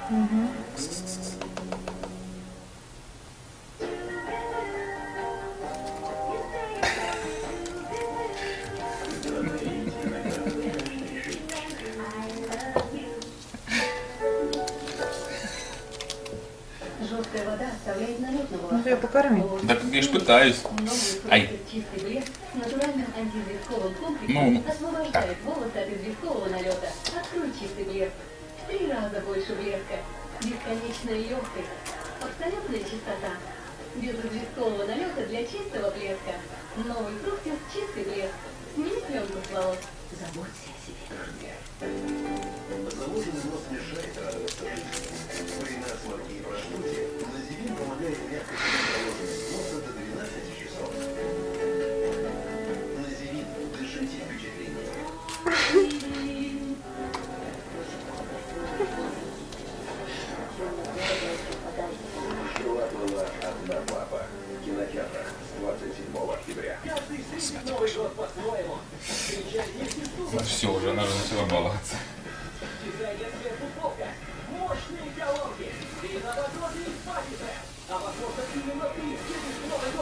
Мгм. Жесткая вода оставляет налет на Ну, я волосах. покорми. Так я ж пытаюсь. Новый Ай. фруктик чистый блеск с натуральным антиизвестковым комплексом Ну, освобождает волосы от известкового налета. Открой чистый блеск. В 3 раза больше блеска. Бесконечная легкость. Абсолютная чистота. Без известкового налета для чистого блеска. Новый фруктик чистый блеск. Сними пленку с волос. Заботься о себе. Заложенный нос мешает радоваться жизни. При насморке и простуде називин помогает мягко снять заложенность носа до 12 часов. Називин. Дышите впечатлениями. Жила была одна папа. В кинотеатрах с 27 октября. Ну все, уже она же начала баловаться. Дизайнерская футболка, мощные колонки и новогодние пакеты. А возможно, именно ты встретишь Новый год